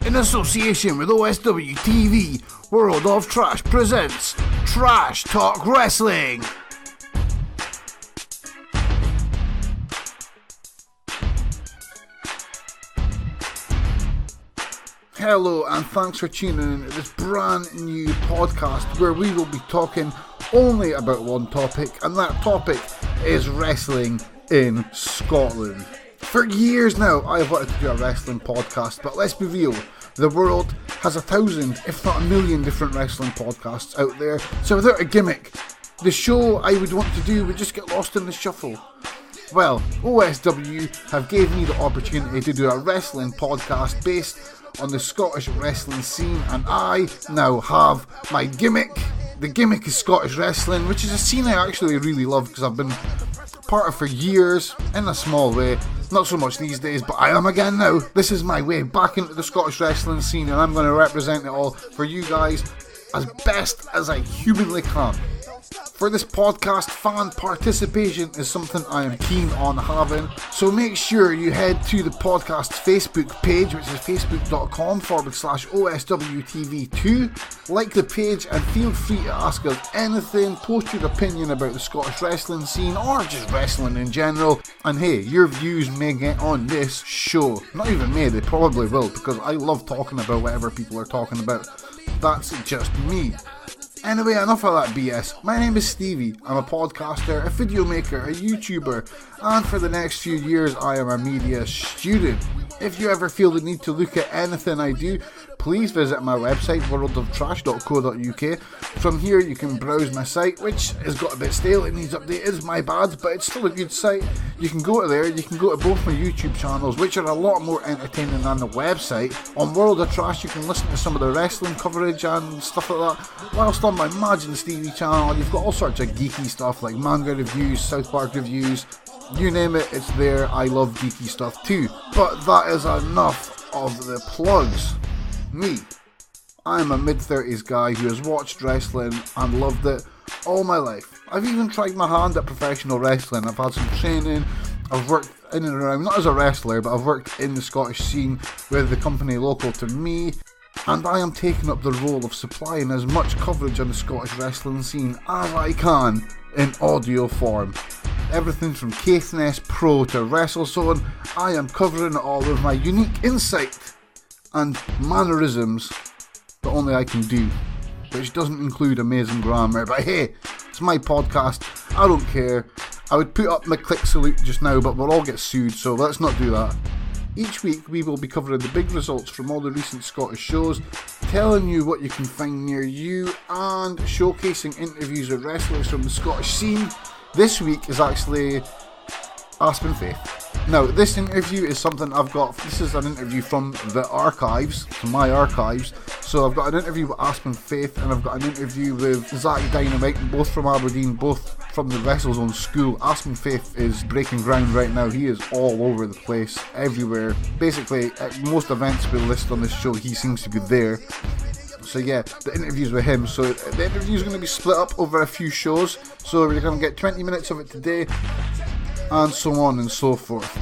in association with OSWTV, World of Trash presents Trash Talk Wrestling. Hello and thanks for tuning in to this brand new podcast where we will be talking only about one topic, and that topic is wrestling in Scotland. For years now I have wanted to do a wrestling podcast, but let's be real, the world has 1,000 if not 1,000,000 different wrestling podcasts out there, so without a gimmick, the show I would want to do would just get lost in the shuffle. Well, OSW have gave me the opportunity to do a wrestling podcast based on the Scottish wrestling scene, and I now have my gimmick. The gimmick is Scottish wrestling, which is a scene I actually really love because I've been part of for years, in a small way. Not so much these days, but I am again now. This is my way back into the Scottish wrestling scene, and I'm going to represent it all for you guys as best as I humanly can. For this podcast, fan participation is something I am keen on having, so make sure you head to the podcast's Facebook page, which is facebook.com/OSWTV2. Like the page and feel free to ask us anything, post your opinion about the Scottish wrestling scene or just wrestling in general, and hey, your views may get on this show. Not even me, they probably will, because I love talking about whatever people are talking about. That's just me. Anyway, enough of that BS. My name is Stevie. I'm a podcaster, a video maker, a YouTuber, and for the next few years I am a media student. If you ever feel the need to look at anything I do, please visit my website, worldoftrash.co.uk. From here you can browse my site, which has got a bit stale, it needs updated, my bad, but it's still a good site. You can go to there, you can go to both my YouTube channels, which are a lot more entertaining than the website. On World of Trash you can listen to some of the wrestling coverage and stuff like that, whilst on my Imagine Stevie channel you've got all sorts of geeky stuff like manga reviews, South Park reviews, you name it, it's there. I love geeky stuff too. But that is enough of the plugs. Me. I'm a mid-30s guy who has watched wrestling and loved it all my life. I've even tried my hand at professional wrestling. I've had some training. I've worked in and around, not as a wrestler, but I've worked in the Scottish scene with the company local to me. And I am taking up the role of supplying as much coverage on the Scottish wrestling scene as I can in audio form. Everything from Caithness Pro to WrestleZone, I am covering it all with my unique insight and mannerisms that only I can do, which doesn't include amazing grammar, but hey, it's my podcast, I don't care. I would put up my click salute just now, but we'll all get sued, so let's not do that. Each week we will be covering the big results from all the recent Scottish shows, telling you what you can find near you, and showcasing interviews with wrestlers from the Scottish scene. This week is actually Aspen Faith. Now, this interview is something I've got. This is an interview from the archives, from my archives. So I've got an interview with Aspen Faith, and I've got an interview with Zach Dynamite, both from Aberdeen, both from the WrestleZone school. Aspen Faith is breaking ground right now. He is all over the place, everywhere. Basically, at most events we list on this show, he seems to be there. So yeah, the interview's with him. So the interview's going to be split up over a few shows. So we're going to get 20 minutes of it today, and so on and so forth.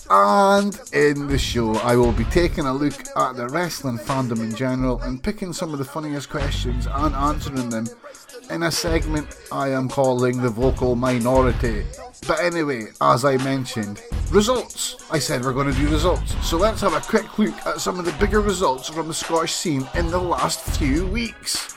And in the show I will be taking a look at the wrestling fandom in general and picking some of the funniest questions and answering them in a segment I am calling the Vocal Minority. But anyway, as I mentioned, results. I said we're going to do results. So let's have a quick look at some of the bigger results from the Scottish scene in the last few weeks.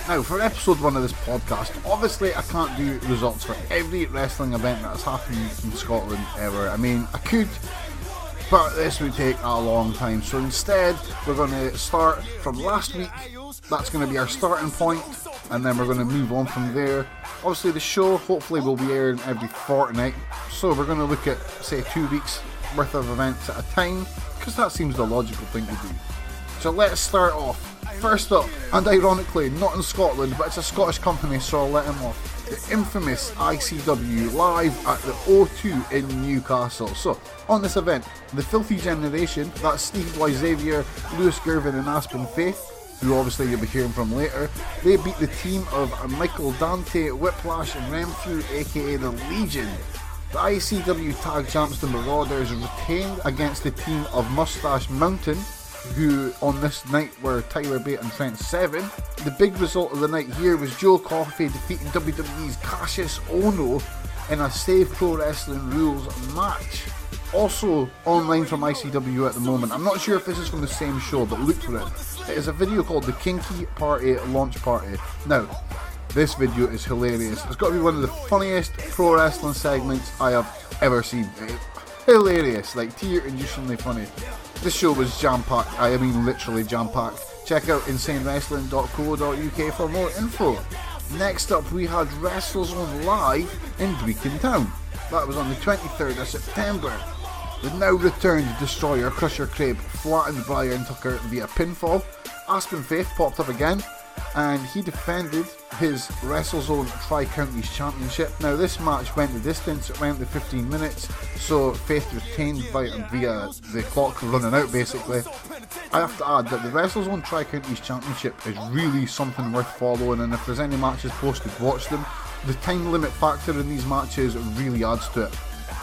Now, for episode 1 of this podcast, obviously I can't do results for every wrestling event that has happened in Scotland ever. I mean, I could, but this would take a long time. So instead, we're going to start from last week. That's going to be our starting point, and then we're going to move on from there. Obviously, the show hopefully will be airing every fortnight. So we're going to look at, say, 2 weeks worth of events at a time, because that seems the logical thing to do. So let's start off. First up, and ironically not in Scotland, but it's a Scottish company, so I'll let him off. The infamous ICW live at the O2 in Newcastle. So, on this event, the Filthy Generation, that's Stevie, Xavier, Lewis Girvin and Aspen Faith, who obviously you'll be hearing from later. They beat the team of Michael Dante, Whiplash and Renfrew, aka the Legion. The ICW Tag Champs, the Marauders, retained against the team of Mustache Mountain, who on this night were Tyler Bate and Trent Seven. The big result of the night here was Joe Coffey defeating WWE's Cassius Ohno in a Save Pro Wrestling Rules match. Also online from ICW at the moment. I'm not sure if this is from the same show, but look for it. It is a video called The Kinky Party Launch Party. Now, this video is hilarious. It's got to be one of the funniest pro wrestling segments I have ever seen. Hilarious, like tear-inducingly funny. This show was jam-packed, I mean literally jam-packed. Check out insanewrestling.co.uk for more info. Next up we had WrestleZone Live in Brecon Town. That was on the 23rd of September. The now returned Destroyer Crusher Crabe flattened Brian Tucker via pinfall. Aspen Faith popped up again, and he defended his WrestleZone Tri-Counties Championship. Now this match went the distance, it went the 15 minutes, so Faith retained via the clock running out basically. I have to add that the WrestleZone Tri-Counties Championship is really something worth following, and if there's any matches posted, watch them. The time limit factor in these matches really adds to it,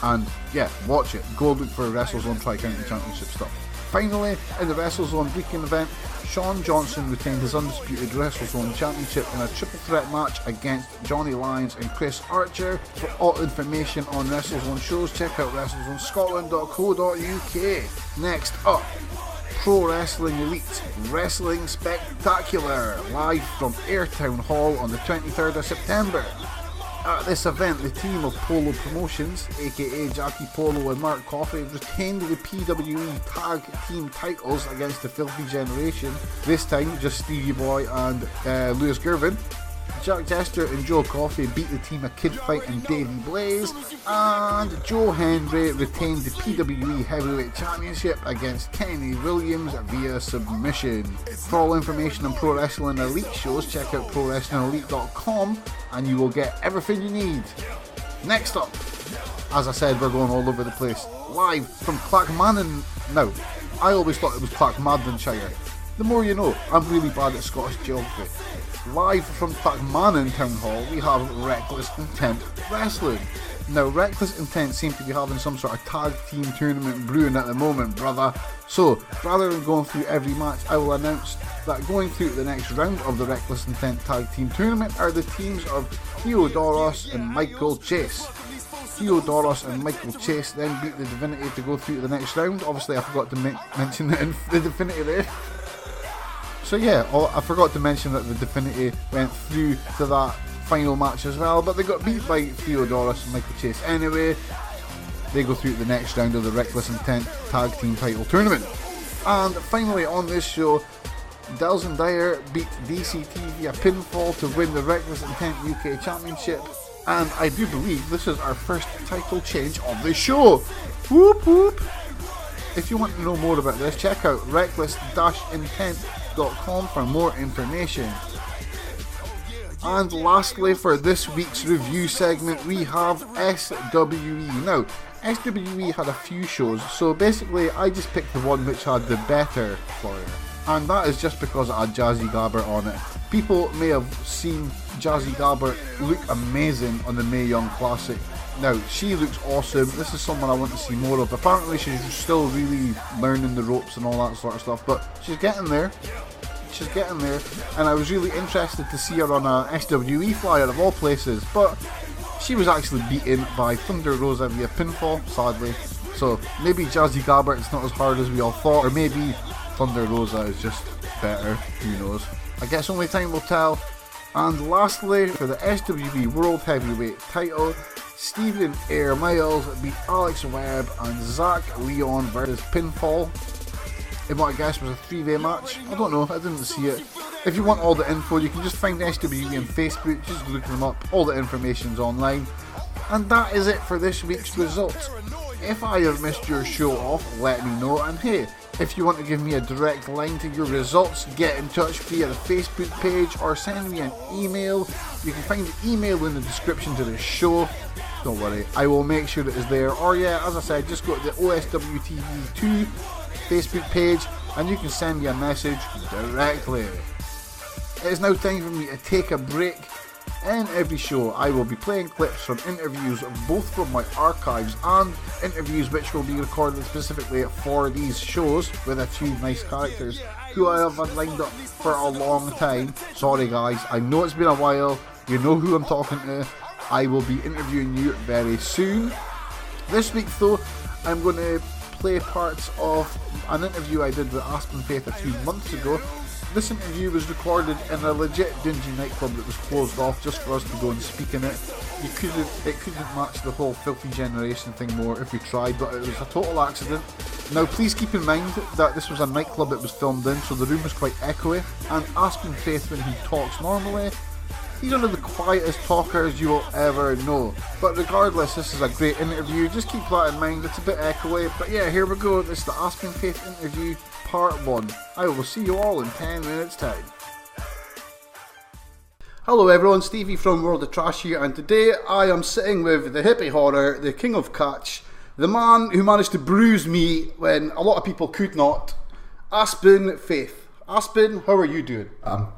and yeah, watch it. Go look for WrestleZone Tri-County Championship stuff. Finally, in the WrestleZone Brecon event, Sean Johnson retained his undisputed WrestleZone Championship in a triple threat match against Johnny Lyons and Chris Archer. For all information on WrestleZone shows, check out WrestleZoneScotland.co.uk. Next up, Pro Wrestling Elite Wrestling Spectacular, live from Airtown Hall on the 23rd of September. At this event, the team of Polo Promotions, aka Jackie Polo and Mark Coffey, retained the PWE Tag Team titles against the Filthy Generation, this time just Stevie Boy and Lewis Gervin. Jack Jester and Joe Coffey beat the team of Kid Fight and Davey Blaze, and Joe Hendry retained the PWE Heavyweight Championship against Kenny Williams via submission. For all information on Pro Wrestling Elite shows, check out ProWrestlingElite.com and you will get everything you need. Next up, as I said, we're going all over the place. Live from Clackmannan. Now, I always thought it was Clackmaddenshire. The more you know, I'm really bad at Scottish geography. Live from Clackmannan Town Hall, we have Reckless Intent Wrestling. Now, Reckless Intent seem to be having some sort of tag team tournament brewing at the moment, brother. So, rather than going through every match, I will announce that going through the next round of the Reckless Intent Tag Team Tournament are the teams of Theodoros and Michael Chase. Theodoros and Michael Chase then beat the Divinity to go through to the next round. Obviously, I forgot to mention the Divinity there. So yeah, I forgot to mention that the Divinity went through to that final match as well, but they got beat by Theodoros and Michael Chase anyway. They go through to the next round of the Reckless Intent Tag Team Title Tournament. And finally on this show, Delson Dyer beat DCT via pinfall to win the Reckless Intent UK Championship, and I do believe this is our first title change of the show. Whoop whoop! If you want to know more about this, check out reckless-intent.com for more information. And lastly, for this week's review segment, we have SWE. Now, SWE had a few shows, so basically I just picked the one which had the better flyer. And that is just because it had Jazzy Gabert on it. People may have seen Jazzy Gabert look amazing on the Mae Young Classic. Now, she looks awesome. This is someone I want to see more of. Apparently she's still really learning the ropes and all that sort of stuff, but she's getting there. She's getting there, and I was really interested to see her on a SWE flyer of all places, but she was actually beaten by Thunder Rosa via pinfall, sadly. So maybe Jazzy Gabert is not as hard as we all thought, or maybe Thunder Rosa is just better, who knows. I guess only time will tell. And lastly, for the SWE World Heavyweight title, Stephen Air Miles beat Alex Webb and Zach Leon versus pinfall in what I guess was a 3-way match. I don't know, I didn't see it. If you want all the info, you can just find SWE on Facebook, just look them up, all the information's online. And that is it for this week's results. If I have missed your show off, let me know, and hey, if you want to give me a direct line to your results, get in touch via the Facebook page or send me an email. You can find the email in the description to this show. Don't worry, I will make sure it is there. Or yeah, as I said, just go to the OSWTV 2 Facebook page and you can send me a message directly. It is now time for me to take a break. In every show, I will be playing clips from interviews, both from my archives and interviews which will be recorded specifically for these shows with a few nice characters who I have lined up for a long time. Sorry guys, I know it's been a while, you know who I'm talking to. I will be interviewing you very soon. This week though, I'm going to play parts of an interview I did with Aspen Faith a few months ago. This interview was recorded in a legit dingy nightclub that was closed off just for us to go and speak in it. It couldn't match the whole Filthy Generation thing more if we tried, but it was a total accident. Now please keep in mind that this was a nightclub it was filmed in, so the room was quite echoey, and Aspen Faith, when he talks normally, he's one of the quietest talkers you will ever know. But regardless, this is a great interview, just keep that in mind, it's a bit echoey, but yeah, here we go, this is the Aspen Faith interview, part 1. I will see you all in 10 minutes time. Hello everyone, Stevie from World of Trash here, and today I am sitting with the hippie horror, the king of catch, the man who managed to bruise me when a lot of people could not, Aspen Faith. Aspen, how are you doing? I'm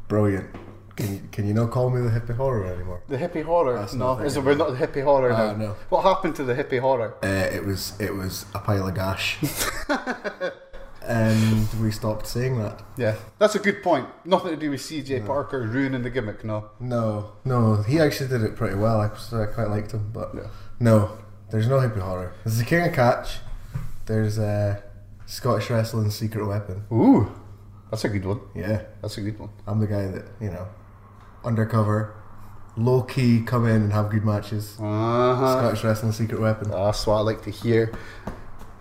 brilliant. Can you not call me the hippie horror anymore? The hippie horror? No, we're not the hippie horror now. No. What happened to the hippie horror? It was a pile of gash. And we stopped saying that. Yeah, that's a good point. Nothing to do with CJ Parker ruining the gimmick, no? No, he actually did it pretty well. I quite liked him, but no, there's no hippie horror. There's the king of catch. There's Scottish wrestling's secret weapon. Ooh, that's a good one. Yeah, that's a good one. I'm the guy that, undercover, low key, come in and have good matches. Scottish wrestling's secret weapon. That's what I like to hear.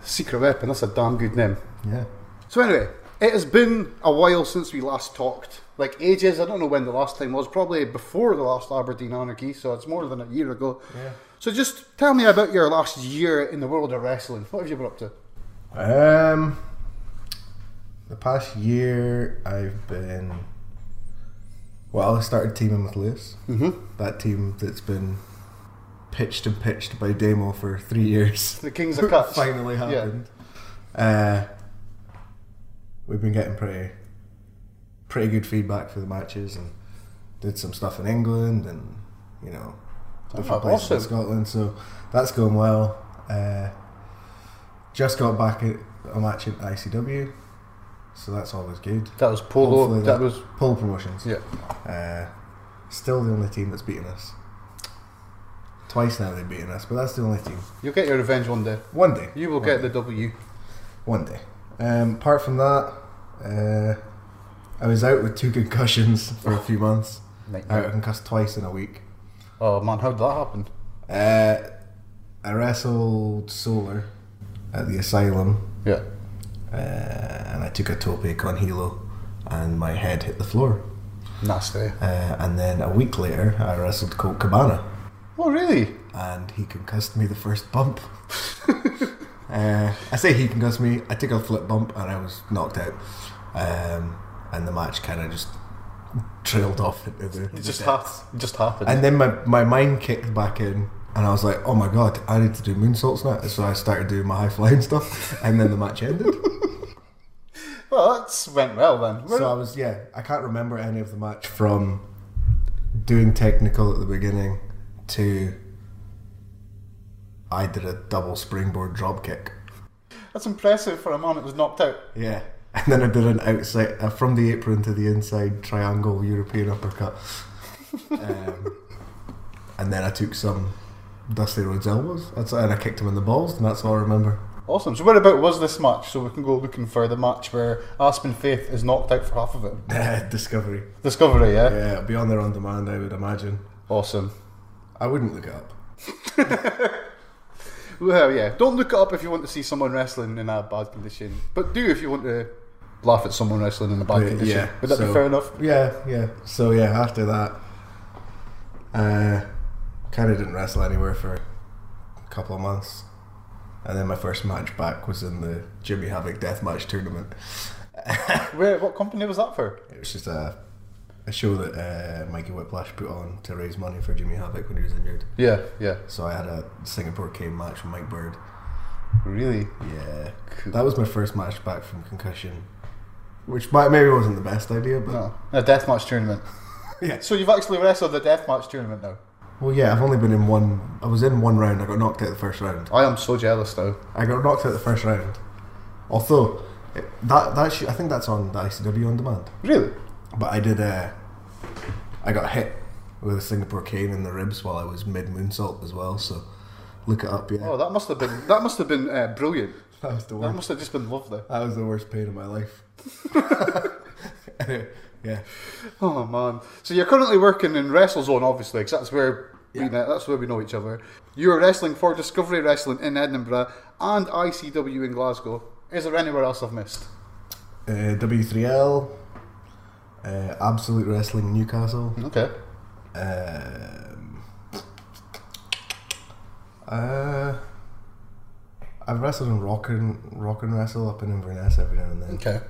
Secret weapon, that's a damn good name. Yeah. So anyway, it has been a while since we last talked. Like ages, I don't know when the last time was, probably before the last Aberdeen Anarchy, so it's more than a year ago. Yeah. So just tell me about your last year in the world of wrestling. What have you been up to? The past year I've been... Well, I started teaming with Lewis. Mm-hmm. That team that's been pitched by Damo for 3 years. The Kings of Cuts. Finally happened. Yeah. We've been getting pretty good feedback for the matches, and did some stuff in England and different places in Scotland. So that's going well. Just got back at a match at ICW, so that's always good. That was Polo. That was Polo Promotions. Yeah. Still the only team that's beaten us. Twice now they've beaten us, but that's the only team. You'll get your revenge one day. One day. You will get the W. One day. Apart from that, I was out with 2 concussions for a few months. I got concussed twice in a week. Oh man, how did that happen? I wrestled Solar at the Asylum. Yeah. And I took a toe pick on Hilo, and my head hit the floor. Nasty. And then a week later, I wrestled Colt Cabana. Oh really? And he concussed me the first bump. I say he concussed me. I took a flip bump and I was knocked out. And the match kind of just trailed off into the. It just happened. And then my mind kicked back in, and I was like, "Oh my god, I need to do moonsaults now." So I started doing my high flying stuff, and then the match ended. Well, that went well then. So I can't remember any of the match from doing technical at the beginning to I did a double springboard drop kick. That's impressive for a man that was knocked out. Yeah. And then I did an outside, from the apron to the inside triangle European uppercut. And then I took some Dusty Rhodes elbows, and I kicked him in the balls, and that's all I remember. Awesome. So whereabout was this match, so we can go looking for the match where Aspen Faith is knocked out for half of it? Discovery, yeah? Yeah, it'll be on there on demand, I would imagine. Awesome. I wouldn't look it up. Well, yeah, don't look it up if you want to see someone wrestling in a bad condition, but do if you want to laugh at someone wrestling in a bad condition. Yeah, would that be fair enough? Yeah. So yeah, after that, kind of didn't wrestle anywhere for a couple of months, and then my first match back was in the Jimmy Havoc Deathmatch tournament. What company was that for? It was just a show that Mikey Whiplash put on to raise money for Jimmy Havoc when he was injured. Yeah. So I had a Singapore cane match with Mike Bird, Really? Yeah. Cool. That was my first match back from concussion, which maybe wasn't the best idea, but... No. A deathmatch tournament. Yeah. So you've actually wrestled the deathmatch tournament now? Well, yeah, I've only been in one... I was in one round, I got knocked out the first round. I am so jealous now. I got knocked out the first round. Although, I think that's on the ICW On Demand. Really? But I did... I got hit with a Singapore cane in the ribs while I was mid-moonsault as well, so... Look it up, yeah. Oh, that must have been brilliant. That was the worst. That must have just been lovely. That was the worst pain of my life. Anyway, yeah. Oh man. So you're currently working in WrestleZone, obviously, because that's where that's where we know each other. You are wrestling for Discovery Wrestling in Edinburgh and ICW in Glasgow. Is there anywhere else I've missed? W3L, Absolute Wrestling Newcastle. Okay. I've wrestled in Rock and Wrestle up in Inverness every now and then. Okay.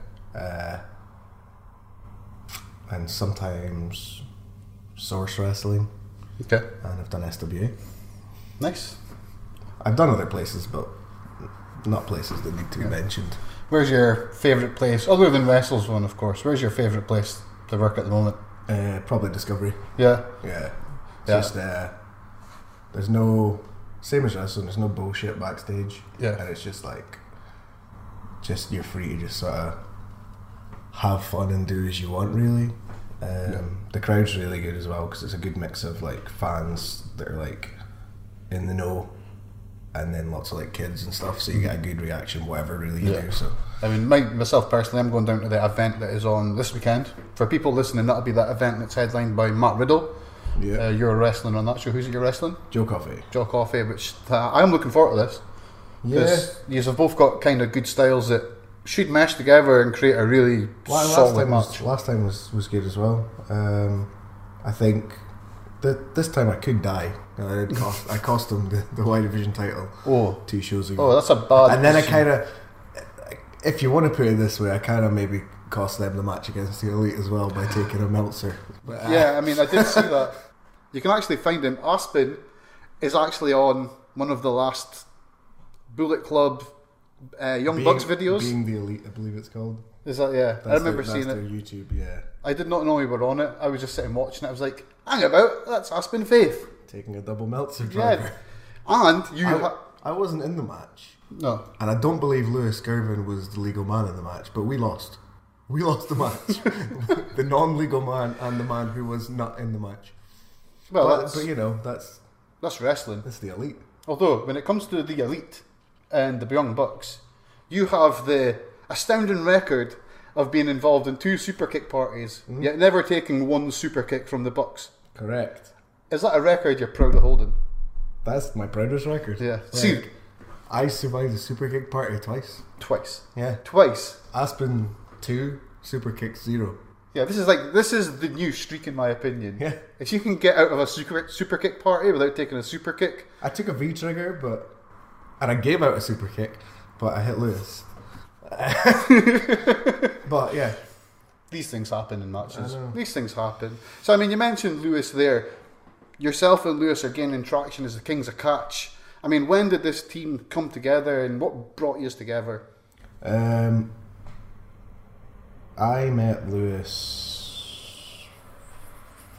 And sometimes Source Wrestling. Okay. And I've done SWA. Nice. I've done other places, but not places that need to be mentioned. Where's your favourite place, other than WrestleZone, of course? Where's your favourite place to work at the moment? Probably Discovery. Yeah. Yeah. Just there's no, same as wrestling, there's no bullshit backstage. Yeah. And it's just you're free to just sort of have fun and do as you want, really. The crowd's really good as well, because it's a good mix of like fans that are like in the know, and then lots of like kids and stuff, so you get a good reaction whatever really you do. So I mean, myself personally, I'm going down to the event that is on this weekend. For people listening, that'll be that event that's headlined by Matt Riddle. Yeah. You're wrestling on that show. Who's it you're wrestling? Joe Coffey, which I'm looking forward to this. Yeah. You have both got kind of good styles that should mesh together and create a really solid match. Last time was good as well. I think that this time I could die. I cost him the Y Division title 2 shows ago. Oh, that's a bad. And then I kind of, if you want to put it this way, I kind of maybe cost them the match against the Elite as well by taking a Meltzer. But, yeah, I mean, I did see that. You can actually find him. Aspen is actually on one of the last Bullet Club Young Bucks videos. Being the Elite, I believe it's called. Is that, yeah? I remember seeing it. YouTube, yeah. I did not know we were on it. I was just sitting watching it. I was like, hang about, that's Aspen Faith. Taking a double Meltzer driver. Yeah. And I wasn't in the match. No. And I don't believe Lewis Gervin was the legal man in the match, but we lost. We lost the match. The non-legal man and the man who was not in the match. Well, but you know, that's wrestling. That's the Elite. Although, when it comes to the Elite and the Young Bucks, you have the astounding record of being involved in 2 super kick parties, yet never taking 1 super kick from the Bucks. Correct. Is that a record you're proud of holding? That's my proudest record. Yeah. See, I survived a super kick party twice. Yeah. Twice. Aspen 2, super kick 0. Yeah, this is the new streak in my opinion. Yeah. If you can get out of a super kick party without taking a super kick. I took a V trigger, and I gave out a super kick, but I hit Lewis. But yeah, these things happen in matches. These things happen. So I mean, you mentioned Lewis there. Yourself and Lewis are gaining traction as the Kings of Catch. I mean, when did this team come together, and what brought you together? I met Lewis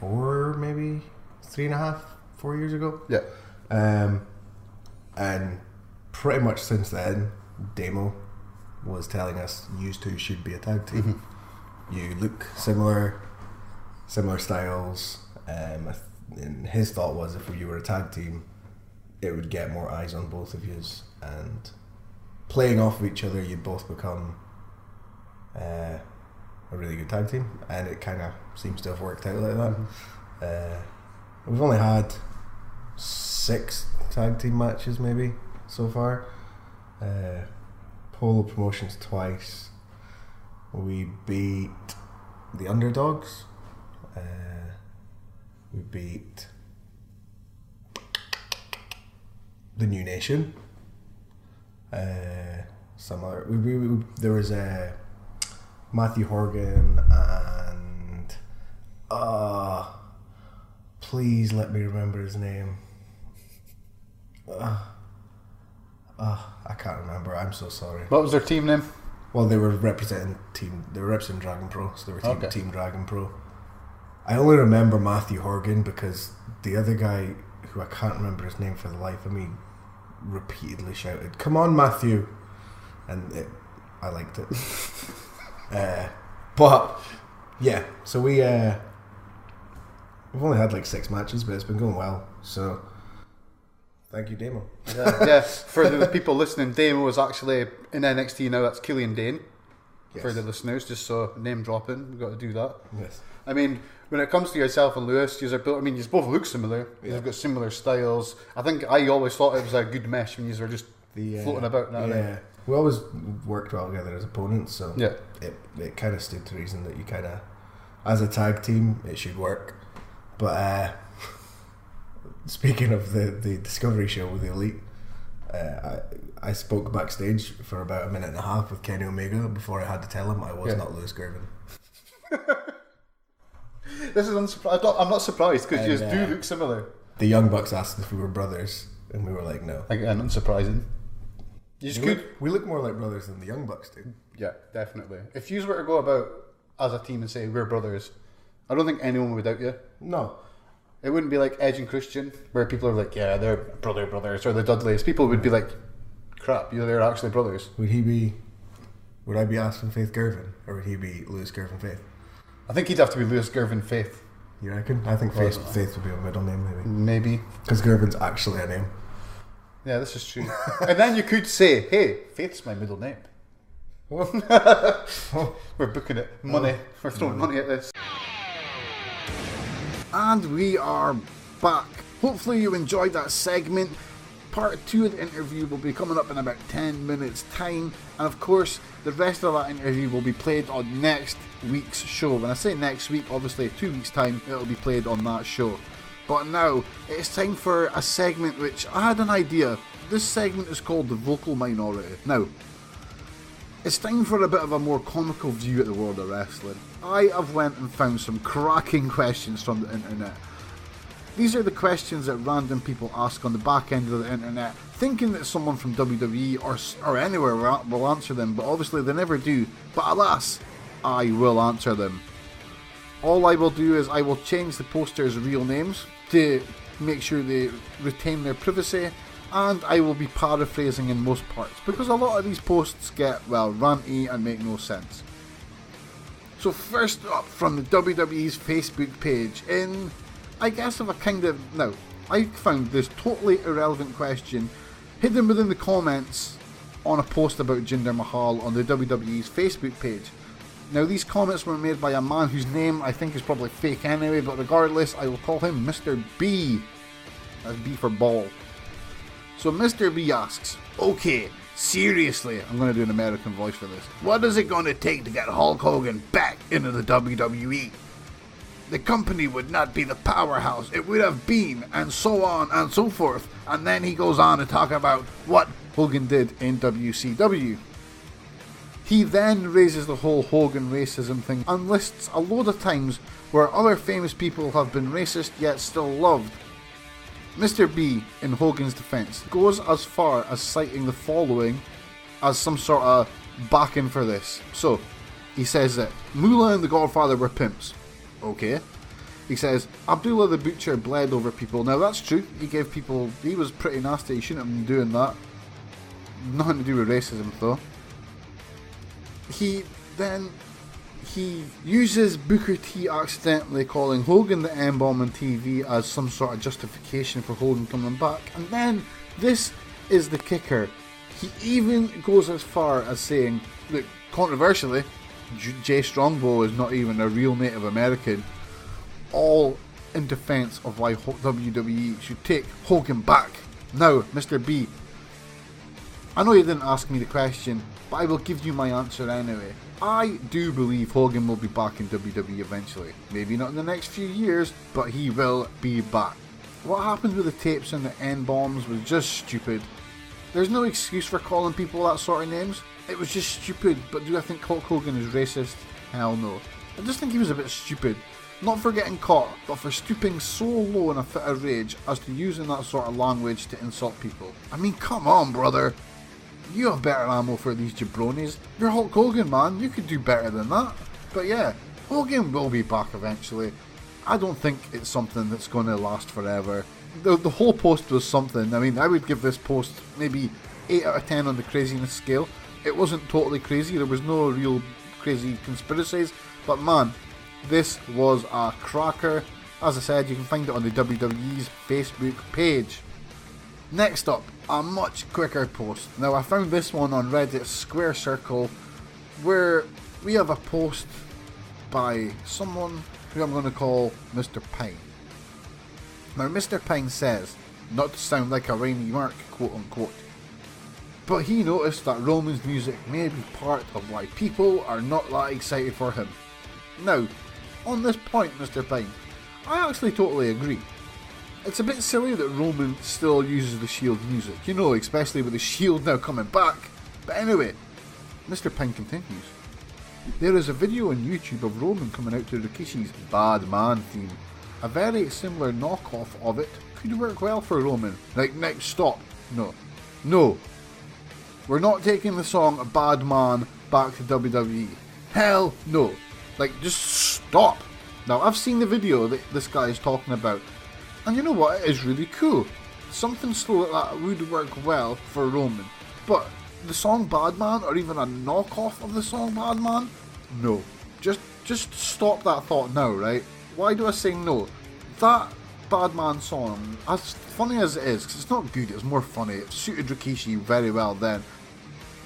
3.5, 4 years ago. Yeah. And pretty much since then, Damo was telling us you two should be a tag team. You look similar styles. And his thought was if you were a tag team, it would get more eyes on both of you, and playing off of each other, you'd both become a really good tag team. And it kind of seems to have worked out like that. We've only had 6 tag team matches maybe so far. Polo Promotions twice. We beat the Underdogs. We beat the New Nation. Some other. There was Matthew Horgan and please let me remember his name. I can't remember. I'm so sorry. What was their team name? Well, they were representing Dragon Pro, so they were Team Dragon Pro. I only remember Matthew Horgan because the other guy, who I can't remember his name for the life of me, repeatedly shouted, "Come on, Matthew!" And I liked it. But yeah, so we've only had like 6 matches, but it's been going well. So thank you, Damo. Yeah. For the people listening, Damo is actually in NXT now. That's Killian Dane. Yes. For the listeners, just so name dropping, we've got to do that. Yes. I mean, when it comes to yourself and Lewis, you both look similar. Yeah. You've got similar styles. I think I always thought it was a good mesh when you were just floating about. Yeah. We always worked well together as opponents, so yeah. It kind of stood to reason that you kind of, as a tag team, it should work. But speaking of the Discovery show with the Elite, I spoke backstage for about a minute and a half with Kenny Omega before I had to tell him I was not Lewis Gervin. This is unsurprising. I'm not surprised because you do look similar. The Young Bucks asked if we were brothers, and we were like, no. Again, unsurprising. We look more like brothers than the Young Bucks do. Yeah, definitely. If you were to go about as a team and say we're brothers, I don't think anyone would doubt you. No. It wouldn't be like Edge and Christian, where people are like, yeah, they're brothers, or the Dudleys. People would be like, crap, they're actually brothers. Would I be Aspen Faith Gervin, or would he be Lewis Gervin Faith? I think he'd have to be Lewis Gervin Faith. You reckon? I think Faith would be a middle name, Maybe. Because Gervin's actually a name. Yeah, this is true. And then you could say, hey, Faith's my middle name. We're booking it. Money. We're throwing money at this. And we are back. Hopefully you enjoyed that segment. Part 2 of the interview will be coming up in about 10 minutes time, and of course the rest of that interview will be played on next week's show. When I say next week, obviously 2 weeks time it will be played on that show. But now it's time for a segment which I had an idea. This segment is called the Vocal Minority. Now, it's time for a bit of a more comical view at the world of wrestling. I have went and found some cracking questions from the internet. These are the questions that random people ask on the back end of the internet, thinking that someone from WWE or anywhere will answer them, but obviously they never do. But alas, I will answer them. All I will do is I will change the posters' real names to make sure they retain their privacy, and I will be paraphrasing in most parts, because a lot of these posts get, ranty and make no sense. So first up, from the WWE's Facebook page, I found this totally irrelevant question hidden within the comments on a post about Jinder Mahal on the WWE's Facebook page. Now, these comments were made by a man whose name I think is probably fake anyway, but regardless, I will call him Mr. B. That's B for ball. So Mr. B asks, okay, seriously, I'm going to do an American voice for this. What is it going to take to get Hulk Hogan back into the WWE? The company would not be the powerhouse it would have been, and so on and so forth. And then he goes on to talk about what Hogan did in WCW. He then raises the whole Hogan racism thing and lists a load of times where other famous people have been racist yet still loved. Mr. B, in Hogan's defense, goes as far as citing the following as some sort of backing for this. So, he says that Moolah and the Godfather were pimps. Okay. He says Abdullah the Butcher bled over people. Now that's true. He was pretty nasty. He shouldn't have been doing that. Nothing to do with racism though. He uses Booker T accidentally calling Hogan the M-bomb on TV as some sort of justification for Hogan coming back. And then, this is the kicker. He even goes as far as saying, look, controversially, Jay Strongbow is not even a real Native American, all in defence of why WWE should take Hogan back. Now, Mr. B, I know you didn't ask me the question, but I will give you my answer anyway. I do believe Hogan will be back in WWE eventually. Maybe not in the next few years, but he will be back. What happened with the tapes and the N-bombs was just stupid. There's no excuse for calling people that sort of names. It was just stupid, but do I think Hulk Hogan is racist? Hell no. I just think he was a bit stupid. Not for getting caught, but for stooping so low in a fit of rage as to using that sort of language to insult people. I mean, come on, brother. You have better ammo for these jabronis. You're Hulk Hogan, man. You could do better than that. But yeah, Hogan will be back eventually. I don't think it's something that's going to last forever. The whole post was something. I mean, I would give this post maybe 8 out of 10 on the craziness scale. It wasn't totally crazy. There was no real crazy conspiracies. But man, this was a cracker. As I said, you can find it on the WWE's Facebook page. Next up, a much quicker post. Now, I found this one on Reddit's Square Circle, where we have a post by someone who I'm going to call Mr. Pine. Now, Mr. Pine says, not to sound like a rainy mark, quote unquote, but he noticed that Roman's music may be part of why people are not that excited for him. Now, on this point, Mr. Pine, I actually totally agree. It's a bit silly that Roman still uses the Shield music, you know, especially with the Shield now coming back. But anyway, Mr. Pine continues. There is a video on YouTube of Roman coming out to Rikishi's Bad Man theme. A very similar knockoff of it could work well for Roman. Like, stop. No. We're not taking the song Bad Man back to WWE. Hell no. Like, just stop. Now, I've seen the video that this guy is talking about, and you know what? It is really cool. Something slow like that would work well for Roman. But the song Bad Man, or even a knockoff of the song Bad Man? No. Just stop that thought now, right? Why do I say no? That Bad Man song, as funny as it is, because it's not good, it's more funny. It suited Rikishi very well then.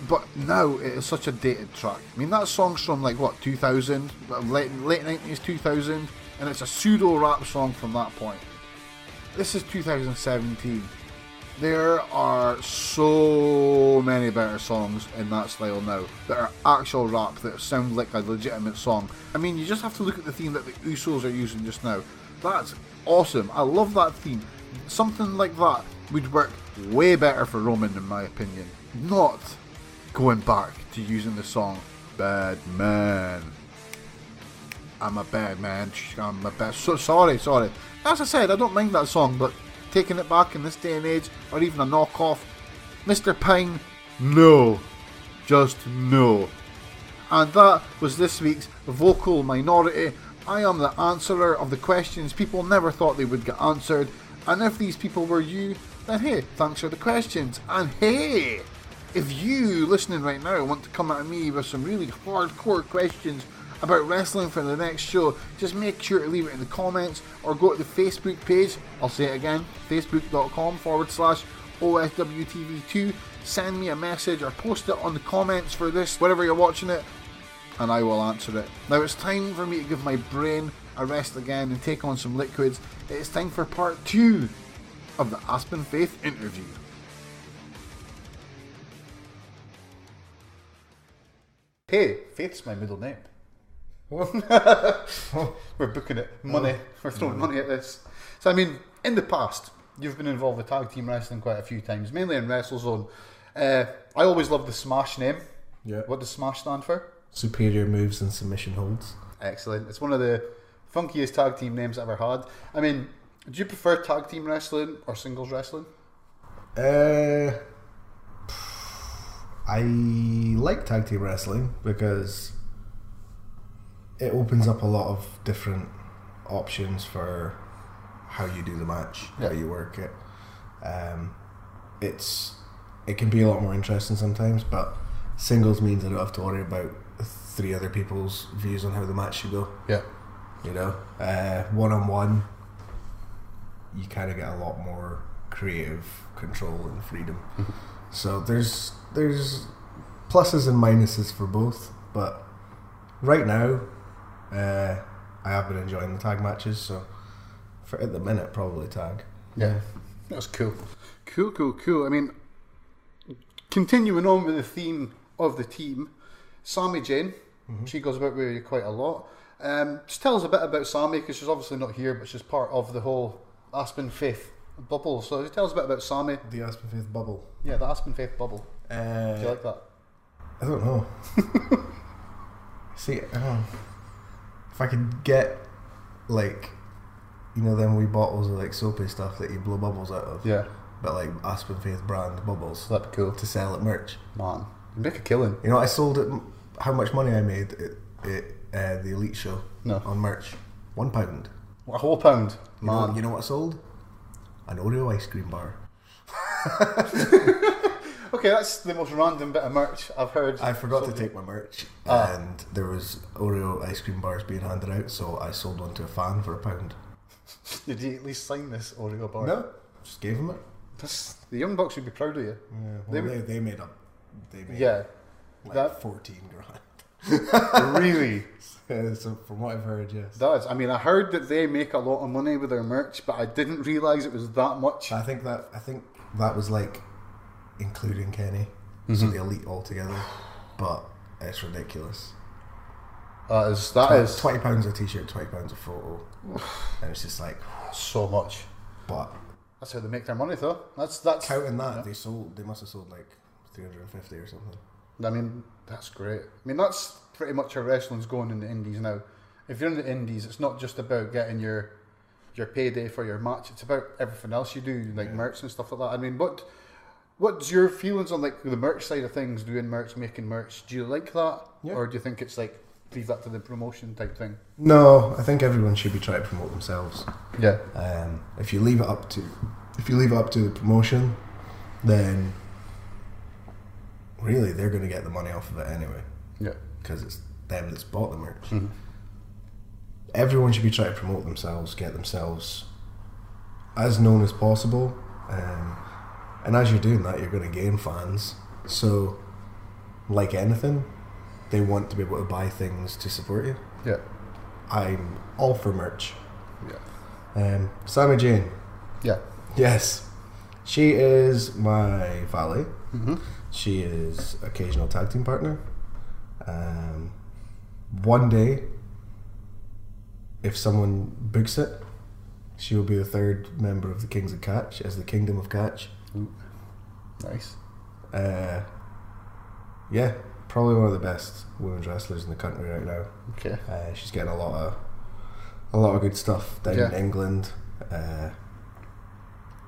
But now it is such a dated track. I mean, that song's from like what, 2000? Late 90s, 2000? And it's a pseudo rap song from that point. This is 2017. There are so many better songs in that style now that are actual rap that sound like a legitimate song. I mean, you just have to look at the theme that the Usos are using just now. That's awesome. I love that theme. Something like that would work way better for Roman, in my opinion. Not going back to using the song Bad Man. I'm a bad man. I'm a bad... Sorry. As I said, I don't mind that song, but taking it back in this day and age, or even a knockoff, Mr. Pine, no. Just no. And that was this week's Vocal Minority. I am the answerer of the questions people never thought they would get answered. And if these people were you, then hey, thanks for the questions. And hey, if you listening right now want to come at me with some really hardcore questions about wrestling for the next show, just make sure to leave it in the comments or go to the Facebook page. I'll say it again, facebook.com/OSWTV2. Send me a message or post it on the comments for this, wherever you're watching it, and I will answer it. Now it's time for me to give my brain a rest again and take on some liquids. It's time for part 2 of the Aspen Faith interview. Hey, Faith's my middle name. We're booking it. Money. We're throwing money at this. So, I mean, in the past, you've been involved with tag team wrestling quite a few times, mainly in WrestleZone. I always love the Smash name. Yeah. What does Smash stand for? Superior moves and submission holds. Excellent. It's one of the funkiest tag team names I've ever had. I mean, do you prefer tag team wrestling or singles wrestling? I like tag team wrestling because it opens up a lot of different options for how you do the match, how you work it. It can be a lot more interesting sometimes, but singles means I don't have to worry about 3 other people's views on how the match should go. Yeah. You know, one-on-one, you kind of get a lot more creative control and freedom. So there's pluses and minuses for both, but right now I have been enjoying the tag matches, so for at the minute probably tag. Yeah, that's cool. Cool. I mean, continuing on with the theme of the team, Sami Jane, she goes about with you quite a lot. Just tell us a bit about Sami, because she's obviously not here, but she's part of the whole Aspen Faith bubble. So just tell us a bit about Sami. The Aspen Faith bubble. Yeah, the Aspen Faith bubble. Do you like that? I don't know. See, if I could get like, you know, them wee bottles of like soapy stuff that you blow bubbles out of. Yeah. But like Aspen Faith brand bubbles. That'd be cool. To sell at merch. Man, you make a killing. You know, I sold it. How much money I made at the Elite Show on merch? £1. A whole pound. Man. You know what I sold? An Oreo ice cream bar. Okay, that's the most random bit of merch I've heard. I forgot to take my merch, and there was Oreo ice cream bars being handed out, so I sold one to a fan for £1. Did you at least sign this Oreo bar? No, just gave him it. The Young Bucks would be proud of you. Yeah, well, they made up. They made that 14 grand. Really? So from what I've heard, yes. That is. I mean, I heard that they make a lot of money with their merch, but I didn't realise it was that much. I think that was like including Kenny, so the Elite altogether. But it's ridiculous. That is £20 a t-shirt, £20 a photo, and it's just like so much. But that's how they make their money, though. That's counting that they must have sold like 350 or something. I mean, that's great. I mean, that's pretty much how wrestling's going in the indies now. If you're in the indies, it's not just about getting your payday for your match. It's about everything else you do, like merch and stuff like that. I mean, what's your feelings on like the merch side of things, doing merch, making merch? Do you like that, or do you think it's like leave that to the promotion type thing? No, I think everyone should be trying to promote themselves. Yeah. If you leave it up to the promotion, then really they're going to get the money off of it anyway. Yeah. Because it's them that's bought the merch. Mm-hmm. Everyone should be trying to promote themselves, get themselves as known as possible, and as you're doing that, you're going to gain fans. So, like anything, they want to be able to buy things to support you. Yeah. I'm all for merch. Yeah. Sammy Jane. Yeah. Yes. She is my valet. Mm-hmm. She is occasional tag team partner. One day, if someone books it, she will be the third member of the Kings of Catch as the Kingdom of Catch. Ooh. Nice. Yeah, probably one of the best women's wrestlers in the country right now. Okay. She's getting a lot of good stuff down in England.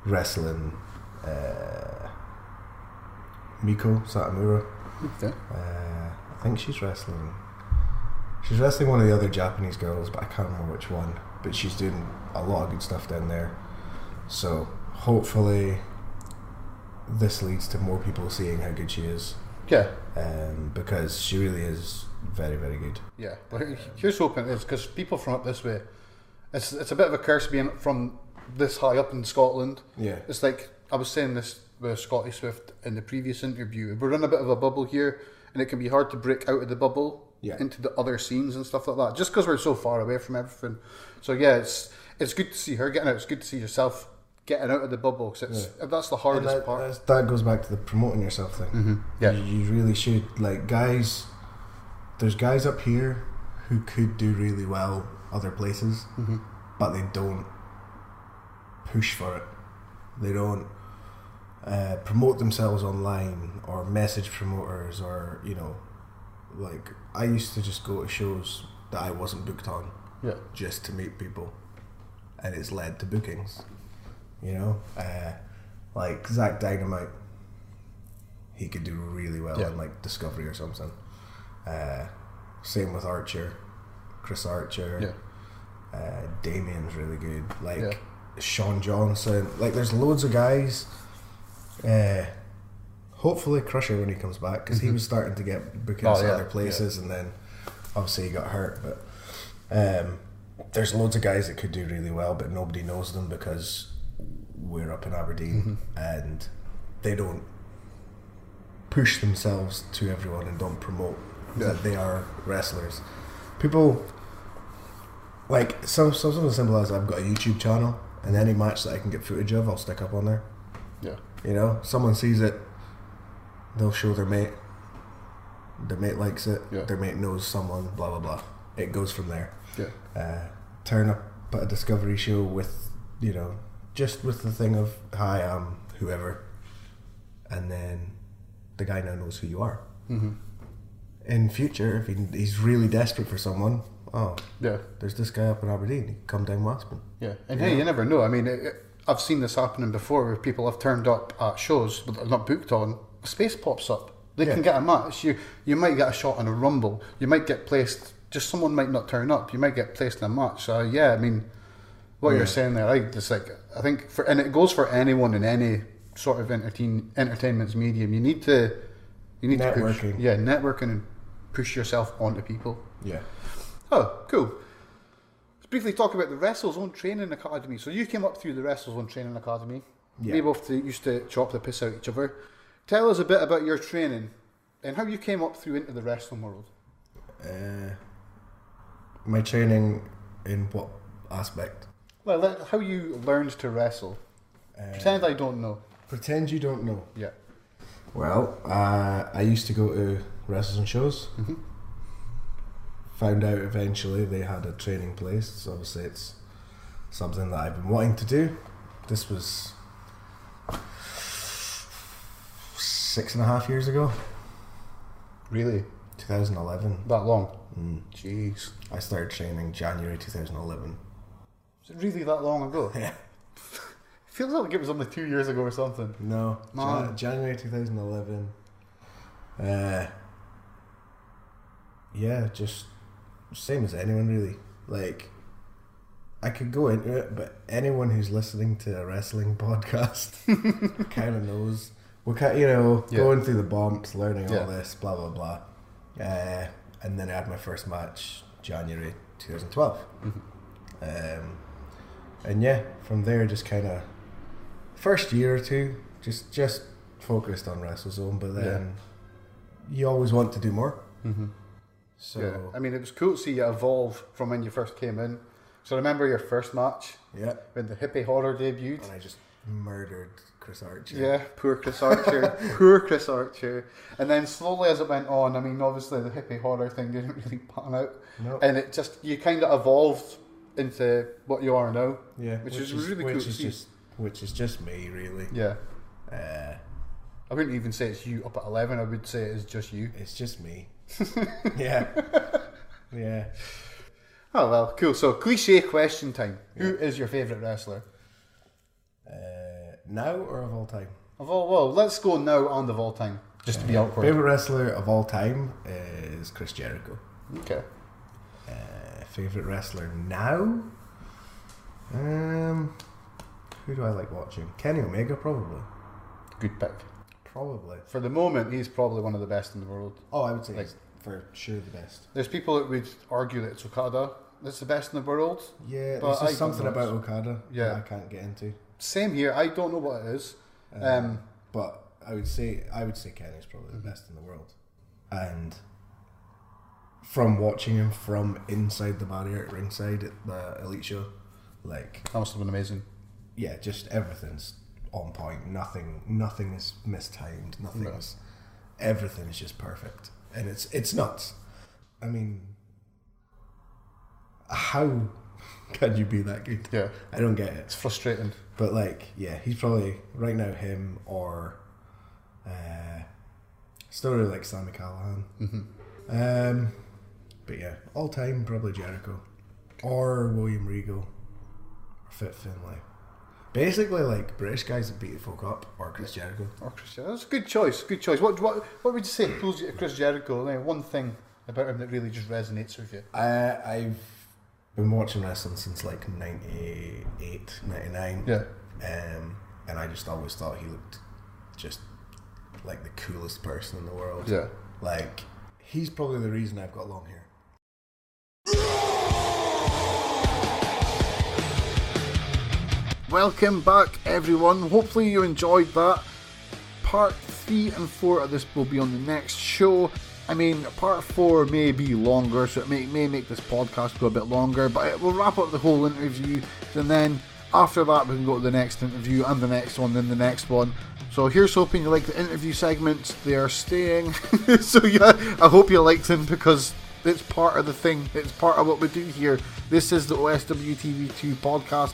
Wrestling Miko Satomura. Okay. I think she's wrestling one of the other Japanese girls, but I can't remember which one. But she's doing a lot of good stuff down there. So hopefully this leads to more people seeing how good she is. Yeah. Because she really is very, very good. Yeah. Well, here's hoping is because people from up this way, it's a bit of a curse being from this high up in Scotland. Yeah. It's like I was saying this with Scotty Swift in the previous interview. We're in a bit of a bubble here, and it can be hard to break out of the bubble into the other scenes and stuff like that, just because we're so far away from everything. So yeah, it's good to see her getting out. It's good to see yourself getting out of the bubble, because that's the hardest part. That goes back to the promoting yourself thing. Mm-hmm. Yeah, you really should. Like guys, there's guys up here who could do really well other places, mm-hmm. but they don't push for it. They don't promote themselves online or message promoters, or like I used to just go to shows that I wasn't booked on, just to meet people, and it's led to bookings. Like Zach Dynamite, he could do really well in like Discovery or something. Same with Archer, Chris Archer. Damien's really good. Like Sean Johnson. Like there's loads of guys. Hopefully Crusher when he comes back, because he was starting to get bookings to other places, and then obviously he got hurt. But there's loads of guys that could do really well, but nobody knows them because we're up in Aberdeen, and they don't push themselves to everyone and don't promote that they are wrestlers. People like something as simple as I've got a YouTube channel, and any match that I can get footage of, I'll stick up on there. Yeah. Someone sees it, they'll show their mate. Their mate likes it. Yeah. Their mate knows someone. Blah blah blah. It goes from there. Yeah. Turn up at a Discovery show with just with the thing of hi, I'm whoever, and then the guy now knows who you are. Mm-hmm. In future, if he's really desperate for someone, oh, yeah, there's this guy up in Aberdeen, he can come down with Aspen. Yeah, and hey, you never know. I mean, I've seen this happening before where people have turned up at shows but they're not booked on. A space pops up. They can get a match. You might get a shot in a rumble. You might get placed. Just someone might not turn up. You might get placed in a match. So yeah, I mean, what you're saying there, I think and it goes for anyone in any sort of entertainment medium. You need to networking. Push, networking and push yourself onto people. Yeah. Oh, cool. Let's briefly talk about the WrestleZone Training Academy. So you came up through the WrestleZone Training Academy. Yeah. We both used to chop the piss out each other. Tell us a bit about your training and how you came up through into the wrestling world. My training in what aspect? Well, how you learned to wrestle. Pretend I don't know. Pretend you don't know. Yeah. Well, I used to go to wrestling shows. Mm-hmm. Found out eventually they had a training place. So obviously it's something that I've been wanting to do. This was 6.5 years ago. Really? 2011. That long? Jeez. I started training January 2011. Was it really that long ago? Yeah. Feels like it was only 2 years ago or something. No. January 2011. Yeah, just same as anyone really. Like, I could go into it, but anyone who's listening to a wrestling podcast kind of knows. We're going through the bumps, learning all this, blah blah blah. And then I had my first match January 2012. Mm-hmm. And yeah, from there just kind of first year or two just focused on WrestleZone, but then you always want to do more. Mm-hmm. So I mean, it was cool to see you evolve from when you first came in. So remember your first match? Yeah. When the Hippie Horror debuted? And I just murdered Chris Archer. Yeah, poor Chris Archer. Poor Chris Archer. And then slowly as it went on, I mean, obviously the Hippie Horror thing didn't really pan out. No. And it just, you kind of evolved into what you are now. Yeah. Which is really cool to see. Which is just me, really. Yeah. I wouldn't even say it's you up at 11. I would say it's just you. It's just me. Yeah. Yeah. Oh, well, cool. So, cliche question time. Yeah. Who is your favourite wrestler? Now or of all time? Well, let's go now and of all time, just to be awkward. Favourite wrestler of all time is Chris Jericho. Okay. Favourite wrestler now? Who do I like watching? Kenny Omega, probably. Good pick. Probably. For the moment, he's probably one of the best in the world. Oh, I would say he's for sure the best. There's people that would argue that it's Okada that's the best in the world. Yeah, there's just something about Okada that I can't get into. Same here. I don't know what it is. But I would say Kenny's probably the best in the world. And from watching him from inside the barrier at ringside at the Elite Show, like, that must have been amazing. Yeah, just everything's on point. Nothing is mistimed. Everything is just perfect, and it's nuts. I mean, how can you be that good? Yeah, I don't get it. It's frustrating. But like, yeah, he's probably right now him or still really like Sami Callihan. Mm-hmm. But yeah, all time probably Jericho or William Regal or Fit Finlay. Basically, like British guys that beat folk up, or Chris Jericho. That's a good choice. Good choice. What would you say pulls you to Chris Jericho? Like, one thing about him that really just resonates with you. I've been watching wrestling since like 98, 99. Yeah. And I just always thought he looked just like the coolest person in the world. Yeah. Like, he's probably the reason I've got long hair. Welcome back, everyone. Hopefully you enjoyed that. Part 3 and 4 of this will be on the next show. I mean, part 4 may be longer, so it may make this podcast go a bit longer, but we'll wrap up the whole interview, and then after that we can go to the next interview, and the next one, then the next one. So here's hoping you like the interview segments. They are staying. So yeah, I hope you liked them, because it's part of the thing. It's part of what we do here. This is the OSWTV 2 podcast.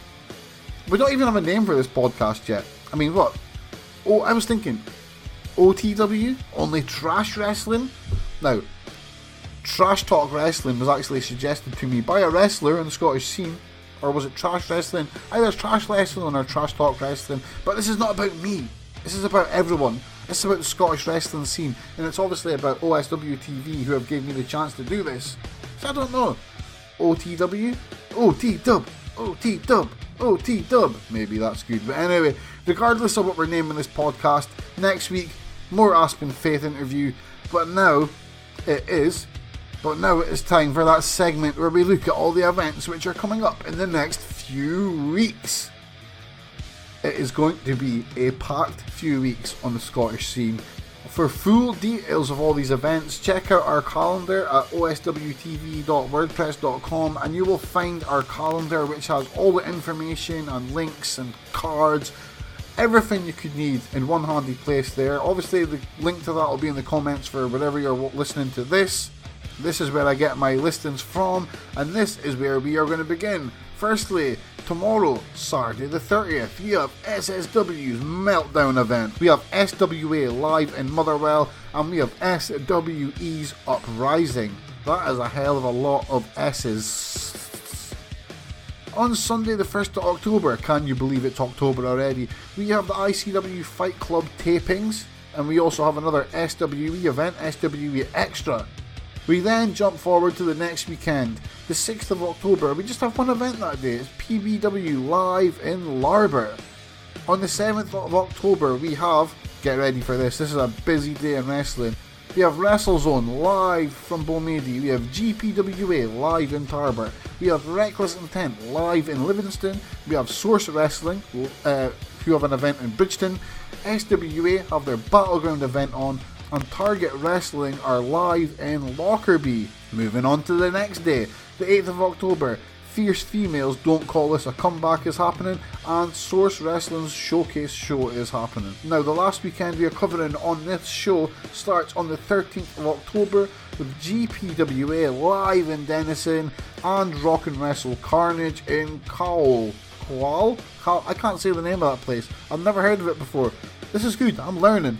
We don't even have a name for this podcast yet. I mean, what? Oh, I was thinking, OTW? Only trash wrestling? Now, Trash Talk Wrestling was actually suggested to me by a wrestler in the Scottish scene. Or was it Trash Wrestling? Either Trash Wrestling or Trash Talk Wrestling. But this is not about me. This is about everyone. This is about the Scottish wrestling scene. And it's obviously about OSWTV, who have given me the chance to do this. So I don't know. OTW? OT-dub. OT-dub. OT-dub. Maybe that's good. But anyway, regardless of what we're naming this podcast, next week, more Aspen Faith interview. But now it is time for that segment where we look at all the events which are coming up in the next few weeks. It is going to be a packed few weeks on the Scottish scene. For full details of all these events, check out our calendar at OSWTV.wordpress.com and you will find our calendar, which has all the information and links and cards, everything you could need in one handy place there. Obviously the link to that will be in the comments for wherever you're listening to this. This is where I get my listings from, and this is where we are going to begin. Firstly, tomorrow, Saturday the 30th, we have SSW's Meltdown event. We have SWA live in Motherwell, and we have SWE's Uprising. That is a hell of a lot of S's. On Sunday the 1st of October, can you believe it's October already, we have the ICW Fight Club tapings, and we also have another SWE event, SWE Extra. We then jump forward to the next weekend, the 6th of October. We just have one event that day. It's PBW Live in Larbour. On the 7th of October, we have, get ready for this is a busy day in wrestling. We have WrestleZone live from Bomedi. We have GPWA live in Tarbert. We have Reckless Intent live in Livingston. We have Source Wrestling, who have an event in Bridgeton. SWA have their Battleground event on. And Target Wrestling are live in Lockerbie. Moving on to the next day, the 8th of October, Fierce Females Don't Call This a Comeback is happening, and Source Wrestling's Showcase show is happening. Now, the last weekend we are covering on this show starts on the 13th of October with GPWA live in Denison and Rock and Wrestle Carnage in Cowal. I can't say the name of that place. I've never heard of it before. This is good, I'm learning.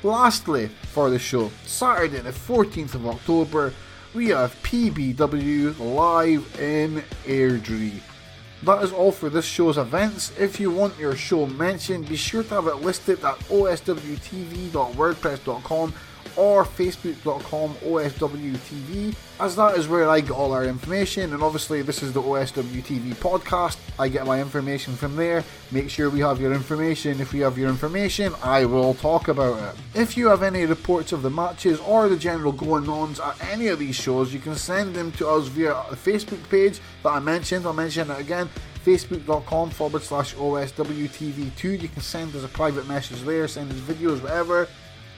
Lastly, for the show, Saturday the 14th of October, we have PBW live in Airdrie. That is all for this show's events. If you want your show mentioned, be sure to have it listed at oswtv.wordpress.com or facebook.com OSWTV, as that is where I get all our information, and obviously this is the OSWTV podcast. I get my information from there. Make sure we have your information. If we have your information, I will talk about it. If you have any reports of the matches or the general going-ons at any of these shows, you can send them to us via the Facebook page that I mentioned. I'll mention it again, facebook.com/OSWTV2. You can send us a private message there, send us videos, whatever.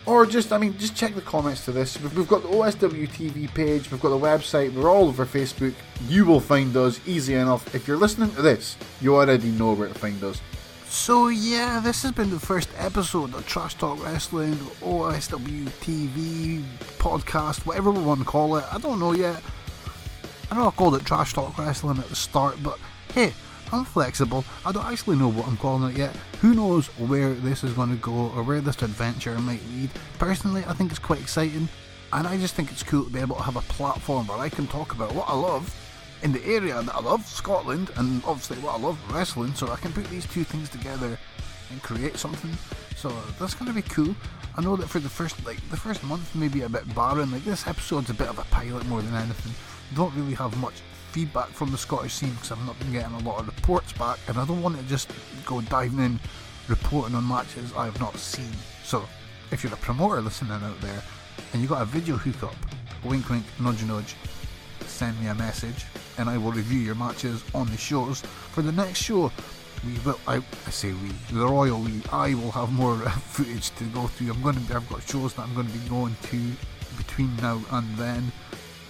Or just check the comments to this. We've got the OSWTV page, we've got the website, we're all over Facebook. You will find us easy enough. If you're listening to this, you already know where to find us. So yeah, this has been the first episode of Trash Talk Wrestling, OSWTV Podcast, whatever we want to call it. I don't know yet. I know I called it Trash Talk Wrestling at the start, but hey, I'm flexible. I don't actually know what I'm calling it yet. Who knows where this is going to go or where this adventure might lead. Personally, I think it's quite exciting, and I just think it's cool to be able to have a platform where I can talk about what I love in the area that I love, Scotland, and obviously what I love, wrestling, so I can put these two things together and create something. So that's going to be cool. I know that for the first month may be a bit barren. Like, this episode's a bit of a pilot more than anything. Don't really have much feedback from the Scottish scene because I've not been getting a lot of reports back, and I don't want to just go diving in reporting on matches I have not seen. So if you're a promoter listening out there and you got a video hookup, wink wink, nudge nudge, send me a message and I will review your matches on the shows. For the next show, I will have more footage to go through. I've got shows that I'm going to be going to between now and then.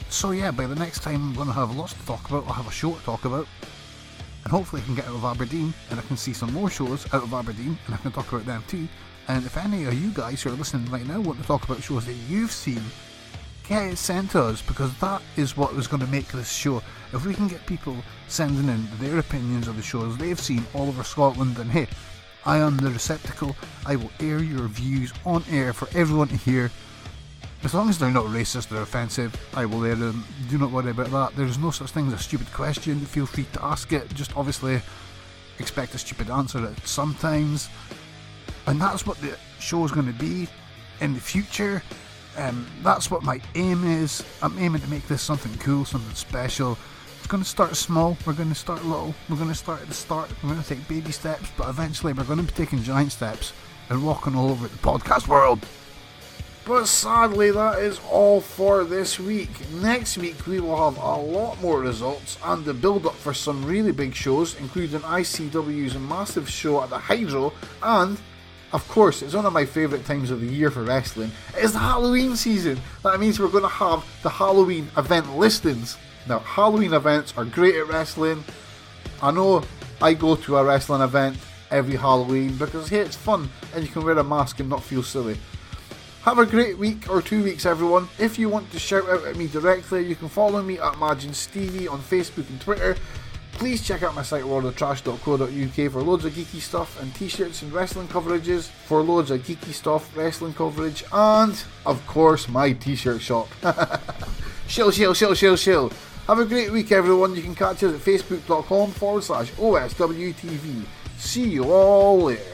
So yeah, by the next time I'm going to have lots to talk about. I'll have a show to talk about, and hopefully I can get out of Aberdeen and I can see some more shows out of Aberdeen and I can talk about them too. And if any of you guys who are listening right now want to talk about shows that you've seen, get it sent to us, because that is what is going to make this show. If we can get people sending in their opinions of the shows they've seen all over Scotland, then hey, I am the receptacle. I will air your views on air for everyone to hear. As long as they're not racist or offensive, I will air them. Do not worry about that. There is no such thing as a stupid question. Feel free to ask it. Just obviously expect a stupid answer sometimes. And that's what the show is going to be in the future. That's what my aim is. I'm aiming to make this something cool, something special. It's going to start small. We're going to start little. We're going to start at the start. We're going to take baby steps, but eventually we're going to be taking giant steps and walking all over the podcast world. But sadly, that is all for this week. Next week we will have a lot more results and the build up for some really big shows, including ICW's massive show at the Hydro, and of course, it's one of my favourite times of the year for wrestling. It is the Halloween season. That means we're going to have the Halloween event listings. Now, Halloween events are great at wrestling. I know I go to a wrestling event every Halloween because, hey, it's fun and you can wear a mask and not feel silly. Have a great week or 2 weeks, everyone. If you want to shout out at me directly, you can follow me at Stevie on Facebook and Twitter. Please check out my site worldoftrash.co.uk for loads of geeky stuff and t-shirts and wrestling coverages, for loads of geeky stuff, wrestling coverage, and, of course, my t-shirt shop. Shill. Have a great week, everyone. You can catch us at facebook.com/OSWTV. See you all later.